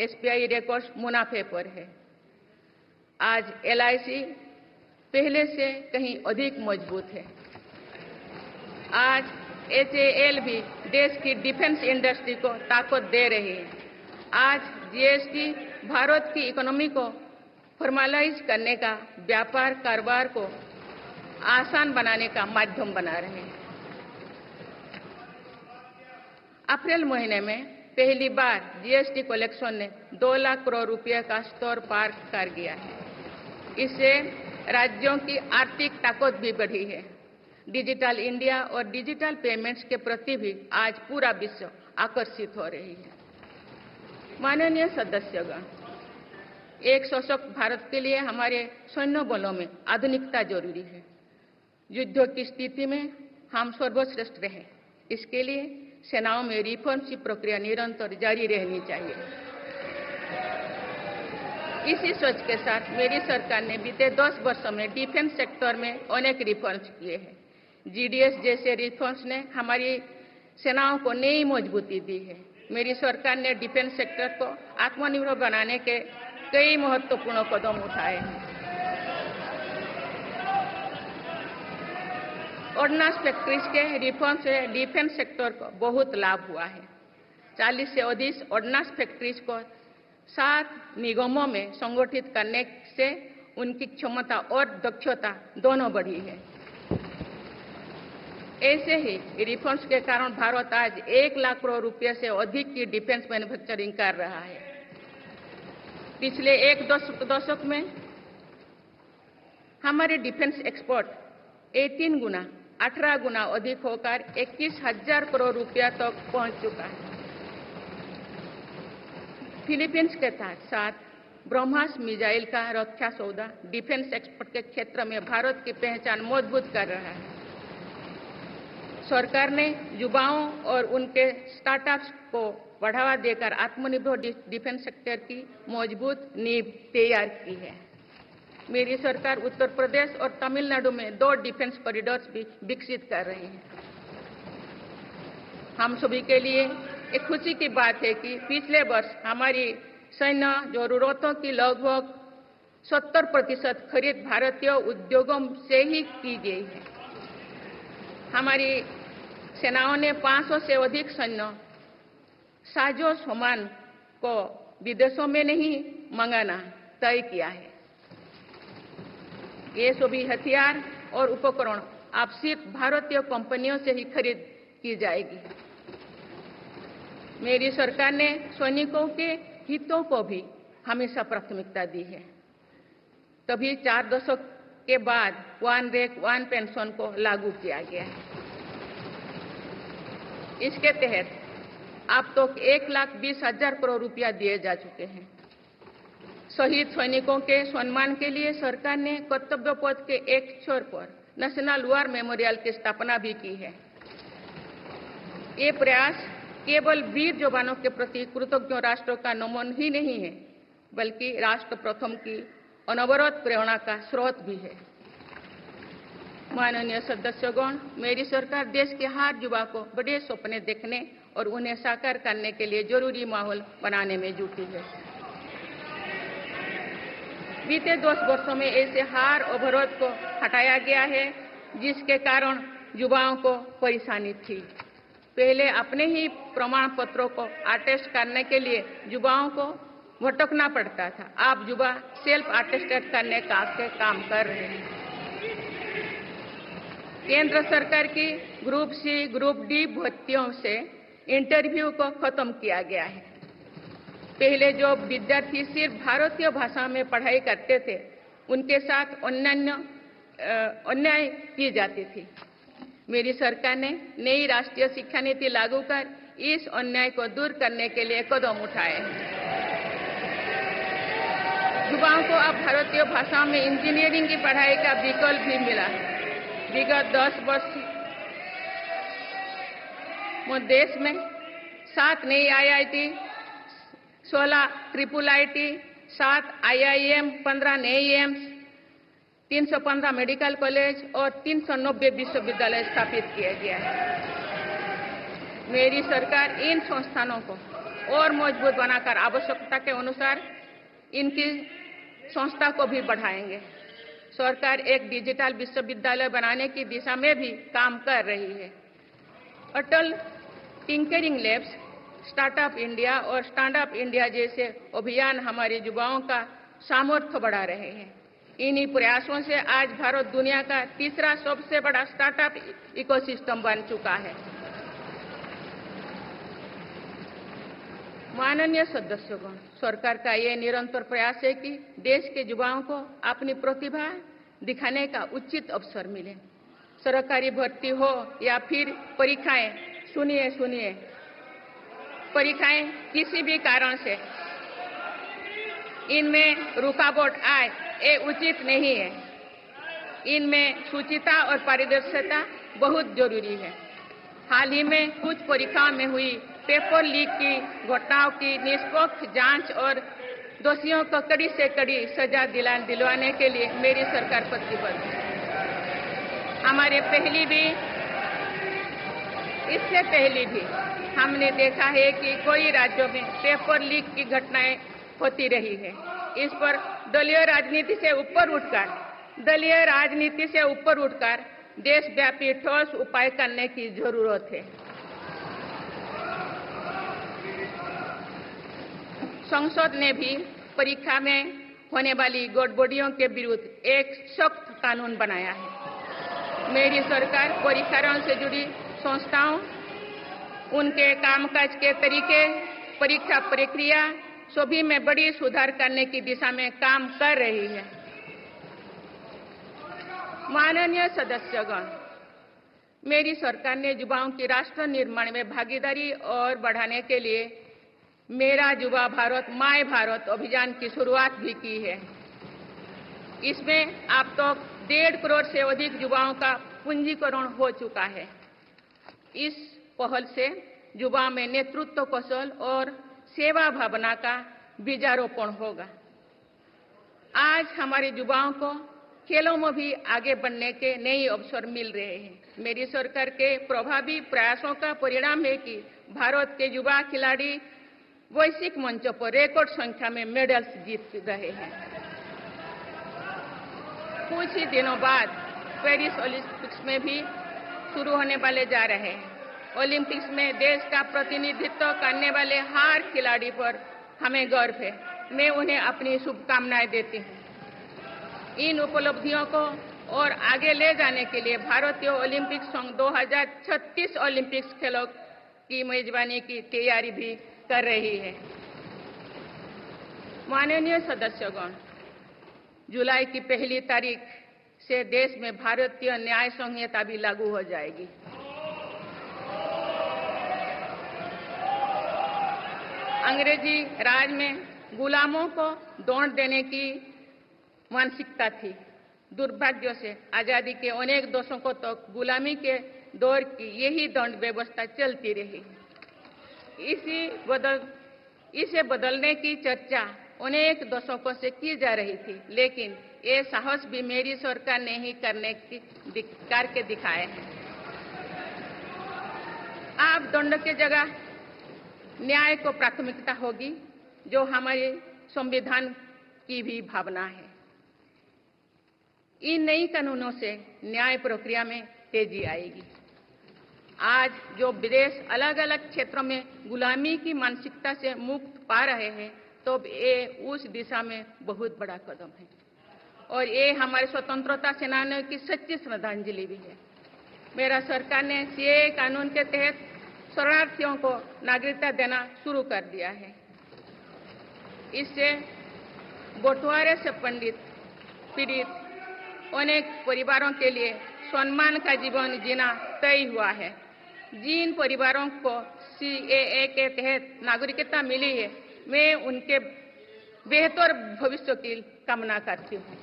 एसबीआई रिकॉर्ड मुनाफे पर है। आज एलआईसी पहले से कहीं अधिक मजबूत है। आज एचएएल भी देश की डिफेंस इंडस्ट्री को ताकत दे रही है। आज जीएसटी भारत की इकोनॉमी को फॉर्मलाइज करने का, व्यापार कारोबार को आसान बनाने का माध्यम बना रहे हैं। अप्रैल महीने में पहली बार जीएसटी कलेक्शन ने 2 लाख करोड़ रुपए का स्तर पार कर गया है। इससे राज्यों की आर्थिक ताकत भी बढ़ी है। डिजिटल इंडिया और डिजिटल पेमेंट्स के प्रति भी आज पूरा विश्व आकर्षित हो रही है। माननीय सदस्यगण, एक सशक्त भारत के लिए हमारे सैन्य बलों में आधुनिकता जरूरी है। युद्ध की स्थिति में हम सर्वश्रेष्ठ रहें, इसके लिए सेनाओं में रिफॉर्म्स की प्रक्रिया निरंतर जारी रहनी चाहिए। इसी सोच के साथ मेरी सरकार ने बीते 10 वर्षों में डिफेंस सेक्टर में अनेक रिफॉर्म्स किए हैं। जीडीएस जैसे रिफॉर्म्स ने हमारी सेनाओं को नई मजबूती दी है। मेरी सरकार ने डिफेंस सेक्टर को आत्मनिर्भर बनाने के कई महत्वपूर्ण कदम उठाए हैं। ऑर्डिनेंस फैक्ट्रीज के रिफॉर्म से डिफेंस सेक्टर को बहुत लाभ हुआ है। 40 से अधिक ऑर्डिनेंस फैक्ट्रीज को 7 निगमों में संगठित करने से उनकी क्षमता और दक्षता दोनों बढ़ी है। ऐसे ही रिफॉर्म्स के कारण भारत आज 1 लाख करोड़ रुपए से अधिक की डिफेंस मैन्युफैक्चरिंग कर रहा है। पिछले एक दशक में हमारे डिफेंस एक्सपोर्ट 18 गुना अधिक होकर 21,000 करोड़ रुपया तक पहुंच चुका है। फिलीपींस के साथ ब्रह्मोस मिसाइल का रक्षा सौदा डिफेंस एक्सपोर्ट के क्षेत्र में भारत की पहचान मजबूत कर रहा है। सरकार ने युवाओं और उनके स्टार्टअप्स को बढ़ावा देकर आत्मनिर्भर डिफेंस सेक्टर की मजबूत नींव तैयार की है। मेरी सरकार उत्तर प्रदेश और तमिलनाडु में 2 डिफेंस कॉरिडोर्स भी विकसित कर रही है। हम सभी के लिए एक खुशी की बात है कि पिछले वर्ष हमारी सैन्य जरूरतों की लगभग 70% खरीद भारतीय उद्योगों से ही की गई है। हमारी सेनाओं ने 500 से अधिक सैन्य साजो सामान को विदेशों में नहीं मंगाना तय किया है। ये सभी हथियार और उपकरण अब सिर्फ भारतीय कंपनियों से ही खरीद की जाएगी। मेरी सरकार ने सैनिकों के हितों को भी हमेशा प्राथमिकता दी है। तभी 4 दशक के बाद वन रैंक वन पेंशन को लागू किया गया है। इसके तहत अब तक 1,20,000 करोड़ रुपया दिए जा चुके हैं। शहीद सैनिकों के सम्मान के लिए सरकार ने कर्तव्य पथ के एक छोर पर नेशनल वॉर मेमोरियल की स्थापना भी की है। ये प्रयास केवल वीर जवानों के प्रति कृतज्ञ राष्ट्र का नमन ही नहीं है, बल्कि राष्ट्र प्रथम की अनवरत प्रेरणा का स्रोत भी है। माननीय सदस्यगण, मेरी सरकार देश के हर युवा को बड़े सपने देखने और उन्हें साकार करने के लिए जरूरी माहौल बनाने में जुटी है। बीते 10 वर्षों में ऐसे हर अवरोध को हटाया गया है जिसके कारण युवाओं को परेशानी थी। पहले अपने ही प्रमाण पत्रों को अटेस्ट करने के लिए युवाओं को भटकना पड़ता था। अब युवा सेल्फ अटेस्टेड करने का काम कर रहे हैं। केंद्र सरकार की ग्रुप सी, ग्रुप डी भर्तियों से इंटरव्यू को खत्म किया गया है। पहले जो विद्यार्थी सिर्फ भारतीय भाषा में पढ़ाई करते थे, उनके साथ अन्याय की जाती थी। मेरी सरकार ने नई राष्ट्रीय शिक्षा नीति लागू कर इस अन्याय को दूर करने के लिए कदम उठाए हैं। युवाओं को अब भारतीय भाषा में इंजीनियरिंग की पढ़ाई का विकल्प भी मिला है। विगत 10 वर्ष में देश में 7 नई IIT, 16 ट्रिपल IIT, 7 IIM, 15 नए एम्स, 315 मेडिकल कॉलेज और 390 विश्वविद्यालय स्थापित किया गया है। मेरी सरकार इन संस्थानों को और मजबूत बनाकर आवश्यकता के अनुसार इनकी संस्था को भी बढ़ाएंगे। सरकार एक डिजिटल विश्वविद्यालय बनाने की दिशा में भी काम कर रही है। अटल टिंकरिंग लैब्स, स्टार्टअप इंडिया और स्टैंडअप इंडिया जैसे अभियान हमारे युवाओं का सामर्थ्य बढ़ा रहे हैं। इन्हीं प्रयासों से आज भारत दुनिया का तीसरा सबसे बड़ा स्टार्टअप इकोसिस्टम बन चुका है। माननीय सदस्यगण, सरकार का ये निरंतर प्रयास है कि देश के युवाओं को अपनी प्रतिभा दिखाने का उचित अवसर मिले। सरकारी भर्ती हो या फिर परीक्षाएं, सुनिए, परीक्षाएं किसी भी कारण से इनमें रुकावट आए, ये उचित नहीं है। इनमें शुचिता और पारदर्शिता बहुत जरूरी है। हाल ही में कुछ परीक्षाओं में हुई पेपर लीक की घटनाओं की निष्पक्ष जांच और दोषियों को कड़ी से कड़ी सजा दिलवाने के लिए मेरी सरकार प्रतिबद्ध है। इससे पहले भी हमने देखा है कि कई राज्यों में पेपर लीक की घटनाएं होती रही है। इस पर दलीय राजनीति से ऊपर उठकर देशव्यापी ठोस उपाय करने की जरूरत है। संसद ने भी परीक्षा में होने वाली गड़बड़ियों के विरुद्ध एक सख्त कानून बनाया है। मेरी सरकार परीक्षाओं से जुड़ी संस्थाओं, उनके कामकाज के तरीके, परीक्षा प्रक्रिया सभी में बड़ी सुधार करने की दिशा में काम कर रही है। माननीय सदस्यगण, मेरी सरकार ने युवाओं की राष्ट्र निर्माण में भागीदारी और बढ़ाने के लिए मेरा युवा भारत माय भारत अभियान की शुरुआत भी की है। इसमें अब तक 1.5 करोड़ से अधिक युवाओं का पंजीकरण हो चुका है। इस पहल से युवाओं में नेतृत्व कौशल और सेवा भावना का बीजारोपण होगा। आज हमारे युवाओं को खेलों में भी आगे बढ़ने के नए अवसर मिल रहे हैं। मेरी सरकार के प्रभावी प्रयासों का परिणाम है कि भारत के युवा खिलाड़ी वैश्विक मंचों पर रिकॉर्ड संख्या में मेडल्स जीत रहे हैं। कुछ ही दिनों बाद पेरिस ओलंपिक्स में भी शुरू होने वाले जा रहे हैं। ओलंपिक्स में देश का प्रतिनिधित्व करने वाले हर खिलाड़ी पर हमें गर्व है। मैं उन्हें अपनी शुभकामनाएं देती हूं। इन उपलब्धियों को और आगे ले जाने के लिए भारतीय ओलंपिक संघ 2036 ओलंपिक्स खेलों की मेजबानी की तैयारी भी कर रही है। माननीय सदस्यगण, जुलाई की 1 तारीख से देश में भारतीय न्याय संहिता भी लागू हो जाएगी। अंग्रेजी राज में गुलामों को दौड़ देने की मानसिकता थी। दुर्भाग्य से आजादी के अनेक दशकों तक गुलामी के दौर की यही दंड व्यवस्था चलती रही। इसे बदलने की चर्चा अनेक दशकों से की जा रही थी, लेकिन ये साहस भी मेरी सरकार ने ही करके दिखाए हैं। अब दंड के जगह न्याय को प्राथमिकता होगी, जो हमारे संविधान की भी भावना है। इन नई कानूनों से न्याय प्रक्रिया में तेजी आएगी। आज जो देश अलग अलग क्षेत्रों में गुलामी की मानसिकता से मुक्त पा रहे हैं, तो ये उस दिशा में बहुत बड़ा कदम है और ये हमारे स्वतंत्रता सेनानियों की सच्ची श्रद्धांजलि भी है। मेरा सरकार ने सीएए कानून के तहत शरणार्थियों को नागरिकता देना शुरू कर दिया है। इससे बंटवारे से पीड़ित अनेक परिवारों के लिए सम्मान का जीवन जीना तय हुआ है। जिन परिवारों को सीएए के तहत नागरिकता मिली है, मैं उनके बेहतर भविष्य की कामना करती हूँ।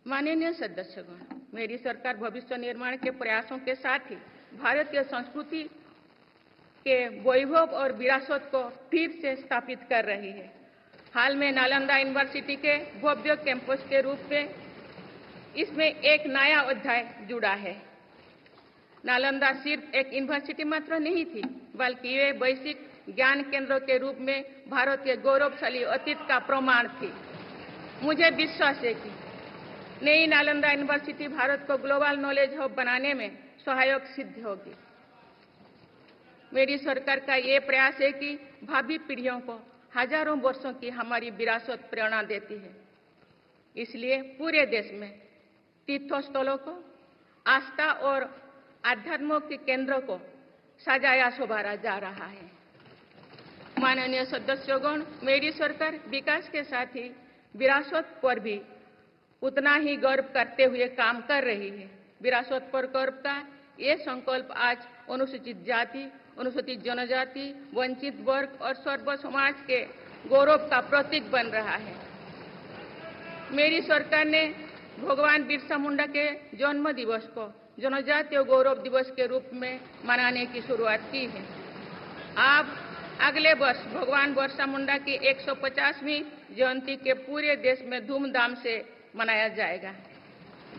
माननीय सदस्यगण, मेरी सरकार भविष्य निर्माण के प्रयासों के साथ ही भारतीय संस्कृति के वैभव और विरासत को फिर से स्थापित कर रही है। हाल में नालंदा यूनिवर्सिटी के भव्य कैंपस के रूप में इसमें एक नया अध्याय जुड़ा है। नालंदा सिर्फ एक यूनिवर्सिटी मात्र नहीं थी, बल्कि ये वैश्विक ज्ञान केंद्र के रूप में भारत के गौरवशाली अतीत का प्रमाण थी। मुझे विश्वास है कि नई नालंदा यूनिवर्सिटी भारत को ग्लोबल नॉलेज हब बनाने में सहायक सिद्ध होगी। मेरी सरकार का ये प्रयास है कि भावी पीढ़ियों को हजारों वर्षों की हमारी विरासत प्रेरणा देती है। इसलिए पूरे देश में तीर्थस्थलों को, आस्था और आध्यात्म के केंद्रों को सजाया संवारा जा रहा है। माननीय सदस्यगण, मेरी सरकार विकास के साथ ही विरासत पर भी उतना ही गर्व करते हुए काम कर रही है। विरासत पर गर्व का ये संकल्प आज अनुसूचित जाति, अनुसूचित जनजाति, वंचित वर्ग और सर्व समाज के गौरव का प्रतीक बन रहा है। मेरी सरकार ने भगवान बिरसा मुंडा के जन्म दिवस को जनजातीय गौरव दिवस के रूप में मनाने की शुरुआत की है। अब अगले वर्ष भगवान बिरसा मुंडा की 150वीं जयंती के पूरे देश में धूमधाम से मनाया जाएगा।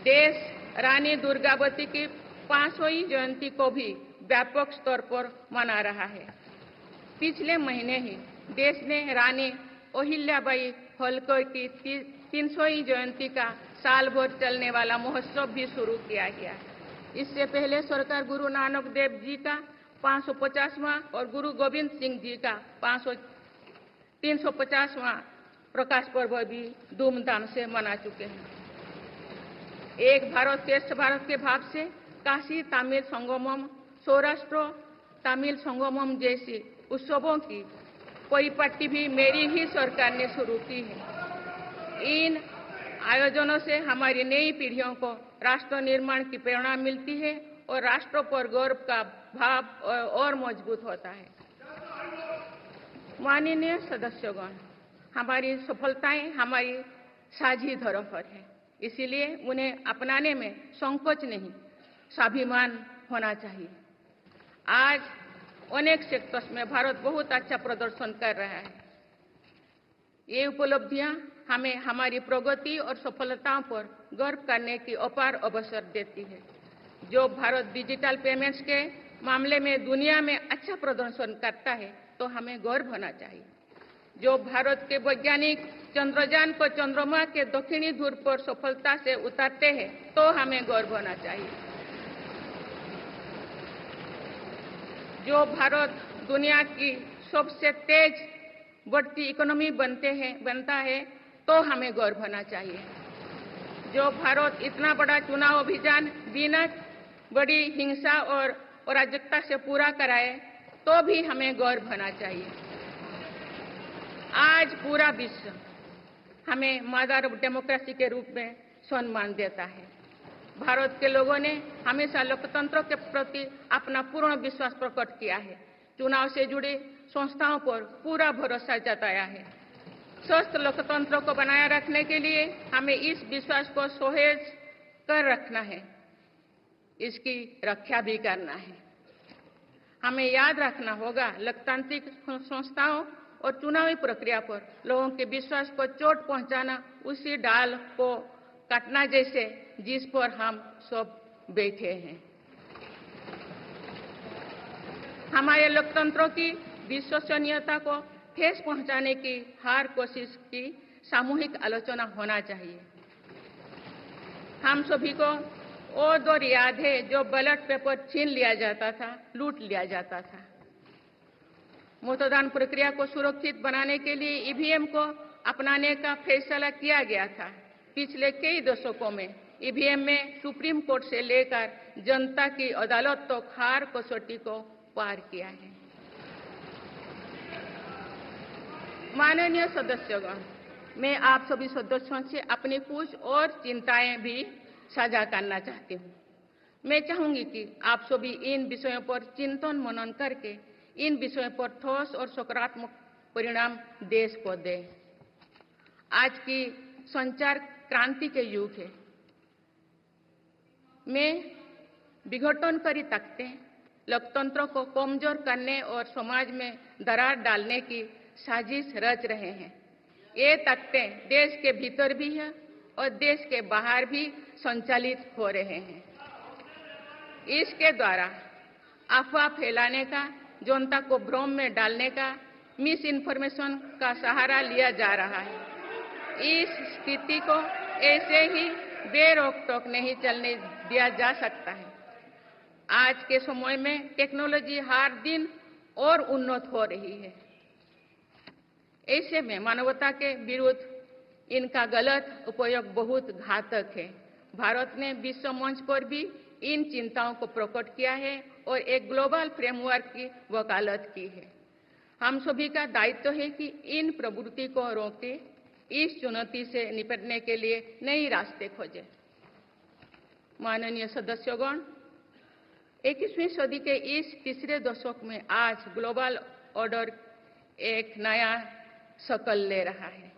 देश रानी दुर्गावती की 500वीं जयंती को भी व्यापक स्तर पर मना रहा है। पिछले महीने ही देश ने रानी अहिल्याबाई होलकर की 300वीं जयंती का साल भर चलने वाला महोत्सव भी शुरू किया गया। इससे पहले सरकार गुरु नानक देव जी का 550वां और गुरु गोविंद सिंह जी का 350वां प्रकाश पर्व भी धूमधाम से मना चुके हैं। एक भारत श्रेष्ठ भारत के भाव से काशी तमिल संगमम, सौराष्ट्र तमिल संगमम जैसी उत्सवों की परिपाटी भी मेरी ही सरकार ने शुरू की है। इन आयोजनों से हमारी नई पीढ़ियों को राष्ट्र निर्माण की प्रेरणा मिलती है और राष्ट्र पर गौरव का भाव और मजबूत होता है। माननीय सदस्यगण, हमारी सफलताएं हमारी साझी धरोहर है, इसीलिए उन्हें अपनाने में संकोच नहीं, स्वाभिमान होना चाहिए। आज अनेक सेक्टर्स में भारत बहुत अच्छा प्रदर्शन कर रहा है। ये उपलब्धियां हमें हमारी प्रगति और सफलताओं पर गर्व करने की अपार अवसर देती है। जो भारत डिजिटल पेमेंट्स के मामले में दुनिया में अच्छा प्रदर्शन करता है, तो हमें गौरव होना चाहिए। जो भारत के वैज्ञानिक चंद्रयान को चंद्रमा के दक्षिणी ध्रुव पर सफलता से उतारते हैं तो हमें गौरव होना चाहिए। जो भारत दुनिया की सबसे तेज बढ़ती इकोनॉमी बनता है तो हमें गौरव होना चाहिए। जो भारत इतना बड़ा चुनाव अभियान बिना बड़ी हिंसा और अराजकता से पूरा कराए तो भी हमें गौरव होना चाहिए। आज पूरा विश्व हमें मदर ऑफ डेमोक्रेसी के रूप में सम्मान देता है। भारत के लोगों ने हमेशा लोकतंत्र के प्रति अपना पूर्ण विश्वास प्रकट किया है। चुनाव से जुड़ी संस्थाओं पर पूरा भरोसा जताया है। स्वस्थ लोकतंत्र को बनाए रखने के लिए हमें इस विश्वास को सुदृढ़ कर रखना है, इसकी रक्षा भी करना है। हमें याद रखना होगा, लोकतांत्रिक संस्थाओं और चुनावी प्रक्रिया पर लोगों के विश्वास को चोट पहुंचाना उसी डाल को काटना जैसे जिस पर हम सब बैठे हैं। हमारे लोकतंत्रों की विश्वसनीयता को ठेस पहुंचाने की हर कोशिश की सामूहिक आलोचना होना चाहिए। हम सभी को वो दौर याद है जो बैलेट पेपर छीन लिया जाता था, लूट लिया जाता था। मतदान प्रक्रिया को सुरक्षित बनाने के लिए ईवीएम को अपनाने का फैसला किया गया था। पिछले कई दशकों में ईवीएम में सुप्रीम कोर्ट से लेकर जनता की अदालत तक हर कसौटी को पार किया है। माननीय सदस्यगण, मैं आप सभी सदस्यों से अपनी कुछ और चिंताएं भी साझा करना चाहती हूँ। मैं चाहूंगी कि आप सभी इन विषयों पर चिंतन मनन करके इन विषयों पर ठोस और सकारात्मक परिणाम देश को दें। आज की संचार क्रांति के युग है में विघटनकारी ताकतें लोकतंत्र को कमजोर करने और समाज में दरार डालने की साजिश रच रहे हैं। ये ताकतें देश के भीतर भी है और देश के बाहर भी संचालित हो रहे हैं। इसके द्वारा अफवाह फैलाने का, जनता को भ्रम में डालने का, मिस इन्फॉर्मेशन का सहारा लिया जा रहा है। इस स्थिति को ऐसे ही बेरोक टोक नहीं चलने दिया जा सकता है। आज के समय में टेक्नोलॉजी हर दिन और उन्नत हो रही है। ऐसे में मानवता के विरुद्ध इनका गलत उपयोग बहुत घातक है। भारत ने विश्व मंच पर भी इन चिंताओं को प्रकट किया है और एक ग्लोबल फ्रेमवर्क की वकालत की है। हम सभी का दायित्व है कि इन प्रवृत्ति को रोकें, इस चुनौती से निपटने के लिए नए रास्ते खोजें। माननीय सदस्यगण, 21वीं सदी के इस तीसरे दशक में आज ग्लोबल ऑर्डर एक नया शक्ल ले रहा है।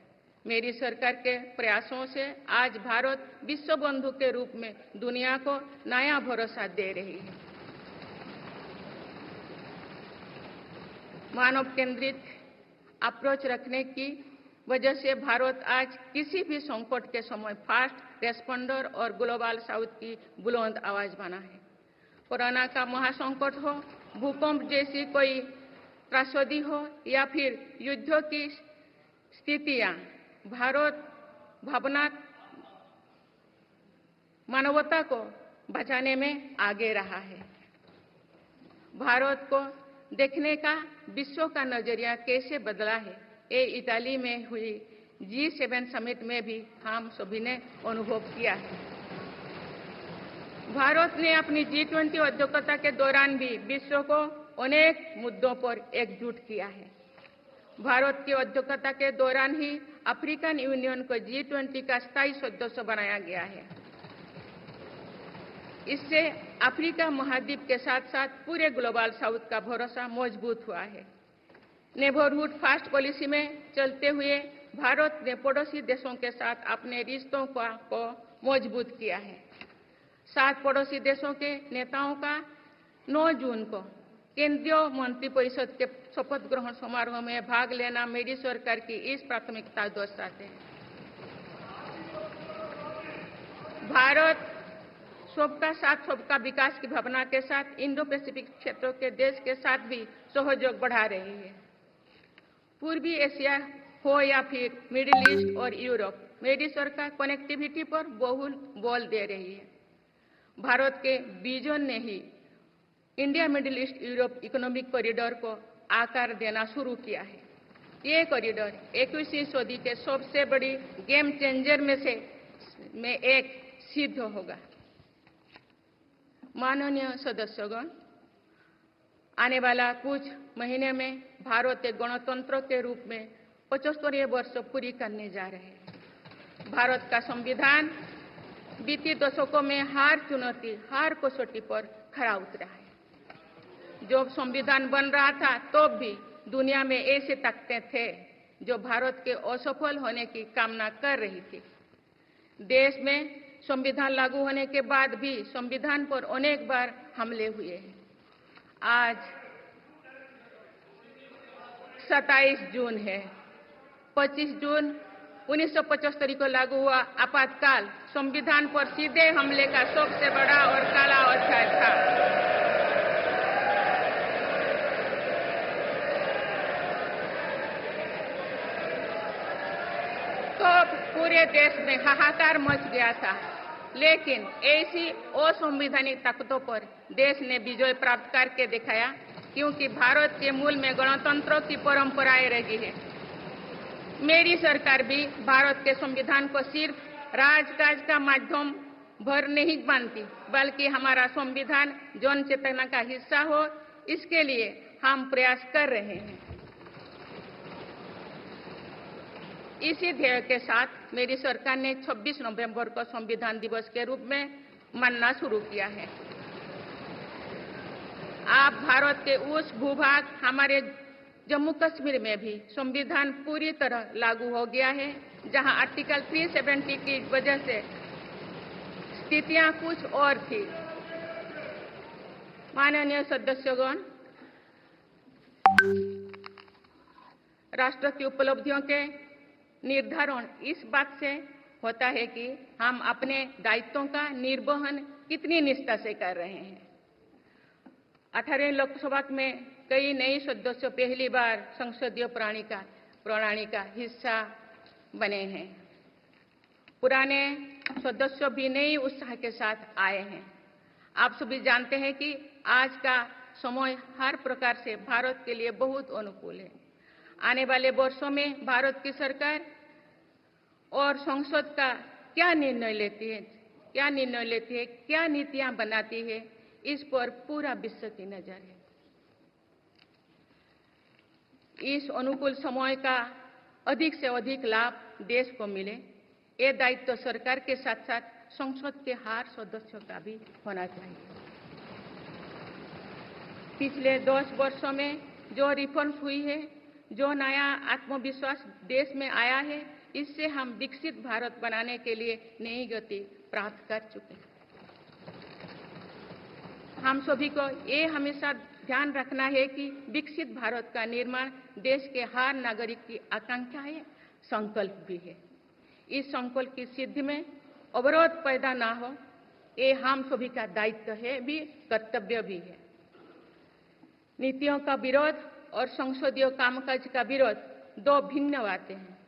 मेरी सरकार के प्रयासों से आज भारत विश्व बंधु के रूप में दुनिया को नया भरोसा दे रही है। मानव केंद्रित अप्रोच रखने की वजह से भारत आज किसी भी संकट के समय फास्ट रेस्पॉन्डर और ग्लोबल साउथ की बुलंद आवाज बना है। कोरोना का महासंकट हो, भूकंप जैसी कोई त्रासदी हो या फिर युद्धों की स्थितियां, भारत मानवता को बचाने में आगे रहा है। भारत को देखने का विश्व का नजरिया कैसे बदला है, ये इताली में हुई G7 समिट में भी हम सभी ने अनुभव किया है। भारत ने अपनी G20 अध्यक्षता के दौरान भी विश्व को अनेक मुद्दों पर एकजुट किया है। भारत की अध्यक्षता के दौरान ही अफ्रीकन यूनियन को G20 का स्थायी सदस्य बनाया गया है। इससे अफ्रीका महाद्वीप के साथ साथ पूरे ग्लोबल साउथ का भरोसा मजबूत हुआ है। नेबरहुड फर्स्ट पॉलिसी में चलते हुए भारत ने पड़ोसी देशों के साथ अपने रिश्तों को मजबूत किया है। 7 पड़ोसी देशों के नेताओं का 9 जून को केंद्रीय मंत्रिपरिषद के शपथ ग्रहण समारोह में भाग लेना मेरी सरकार की इस प्राथमिकता दर्शाते हैं। भारत सबका साथ सबका विकास की भावना के साथ इंडो पैसिफिक क्षेत्रों के देश के साथ भी सहयोग बढ़ा रही है। पूर्वी एशिया हो या फिर मिडिल ईस्ट और यूरोप, मेरी सरकार कनेक्टिविटी पर बहुल बल दे रही है। भारत के विजन ने ही India Middle East Europe economic corridor को आकार देना शुरू किया है। ये कॉरिडोर 21वीं सदी के सबसे बड़ी गेम चेंजर में एक सिद्ध होगा। माननीय सदस्यगण, आने वाला कुछ महीने में भारत एक गणतंत्र के रूप में 75वें वर्ष पूरी करने जा रहे हैं। भारत का संविधान बीते दशकों में हर कसौटी पर खरा उतरा है। जब संविधान बन रहा था तो भी दुनिया में ऐसे ताकतें थे जो भारत के असफल होने की कामना कर रही थी। देश में संविधान लागू होने के बाद भी संविधान पर अनेक बार हमले हुए हैं। आज 27 जून है। 25 जून 1975 को लागू हुआ आपातकाल संविधान पर सीधे हमले का सबसे बड़ा और काला अध्याय था। तो पूरे देश में हाहाकार मच गया था, लेकिन ऐसी असंवैधानिक ताकतों पर देश ने विजय प्राप्त करके दिखाया, क्योंकि भारत के मूल में गणतंत्र की परंपराएं रही है। मेरी सरकार भी भारत के संविधान को सिर्फ राजकाज का माध्यम भर नहीं मानती, बल्कि हमारा संविधान जन चेतना का हिस्सा हो, इसके लिए हम प्रयास कर रहे हैं। इसी ध्येय के साथ मेरी सरकार ने 26 नवंबर को संविधान दिवस के रूप में मानना शुरू किया है। आप भारत के उस भूभाग हमारे जम्मू कश्मीर में भी संविधान पूरी तरह लागू हो गया है, जहां आर्टिकल 370 की वजह से स्थितियां कुछ और थी। माननीय सदस्यगण, राष्ट्र की उपलब्धियों के निर्धारण इस बात से होता है कि हम अपने दायित्वों का निर्वहन कितनी निष्ठा से कर रहे हैं। 18वीं लोकसभा में कई नए सदस्य पहली बार संसदीय प्रणाली का हिस्सा बने हैं। पुराने सदस्य भी नए उत्साह के साथ आए हैं। आप सभी जानते हैं कि आज का समय हर प्रकार से भारत के लिए बहुत अनुकूल है। आने वाले वर्षों में भारत की सरकार और संसद का क्या निर्णय लेती है, क्या नीतियां बनाती है, इस पर पूरा विश्व की नजर है। इस अनुकूल समय का अधिक से अधिक लाभ देश को मिले, ये दायित्व सरकार के साथ साथ संसद के हर सदस्यों का भी होना चाहिए। पिछले 10 वर्षों में जो रिफॉर्म्स हुई है, जो नया आत्मविश्वास देश में आया है, इससे हम विकसित भारत बनाने के लिए नई गति प्राप्त कर चुके हैं। हम सभी को ये हमेशा ध्यान रखना है कि विकसित भारत का निर्माण देश के हर नागरिक की आकांक्षा है, संकल्प भी है। इस संकल्प की सिद्धि में अवरोध पैदा ना हो, ये हम सभी का दायित्व है भी, कर्तव्य भी है। नीतियों का विरोध और संसदीय कामकाज का विरोध दो भिन्न बातें हैं।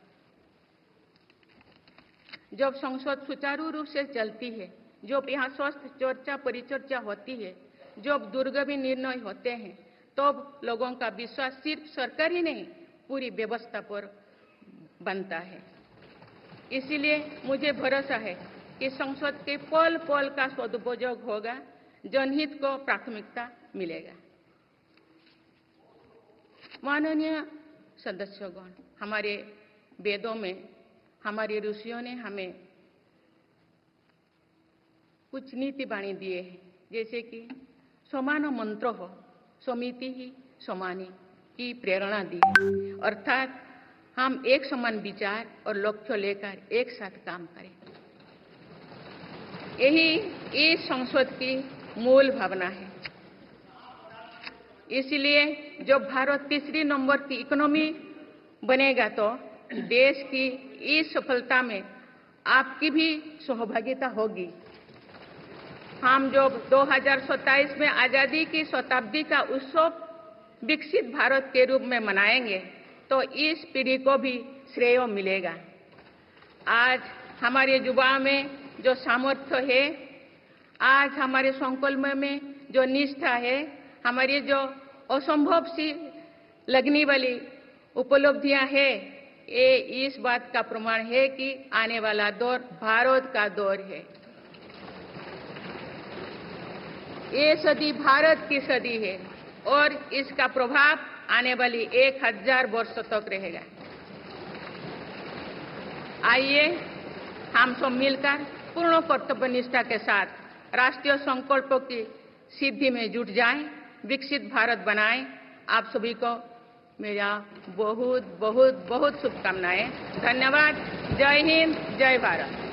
जब संसद सुचारू रूप से चलती है, जब यहाँ स्वस्थ चर्चा परिचर्चा होती है, जब दूरगामी निर्णय होते हैं, तब लोगों का विश्वास सिर्फ सरकार ही नहीं, पूरी व्यवस्था पर बनता है। इसीलिए मुझे भरोसा है कि संसद के पल पल का सदुपयोग होगा, जनहित को प्राथमिकता मिलेगा। माननीय सदस्यगण, हमारे वेदों में हमारे ऋषियों ने हमें कुछ नीति बाणी दिए हैं, जैसे कि समान मंत्र हो समिति ही समानी की प्रेरणा दी है। अर्थात हम एक समान विचार और लक्ष्य लेकर एक साथ काम करें, यही इस संसद की मूल भावना है। इसलिए जब भारत तीसरी नंबर की इकोनॉमी बनेगा तो देश की इस सफलता में आपकी भी सहभागिता होगी। हम जब 2027 में आजादी की शताब्दी का उत्सव विकसित भारत के रूप में मनाएंगे, तो इस पीढ़ी को भी श्रेय मिलेगा। आज हमारे युवाओं में जो सामर्थ्य है, आज हमारे संकल्प में जो निष्ठा है, हमारी जो असंभव सी लगने वाली उपलब्धियां हैं, ये इस बात का प्रमाण है कि आने वाला दौर भारत का दौर है। ये सदी भारत की सदी है और इसका प्रभाव आने वाली 1000 वर्षों तक रहेगा। आइए हम सब मिलकर पूर्ण कर्तव्यनिष्ठा के साथ राष्ट्रीय संकल्पों की सिद्धि में जुट जाएं, विकसित भारत बनाएं। आप सभी को मेरा बहुत बहुत बहुत शुभकामनाएं। धन्यवाद। जय हिंद, जय भारत।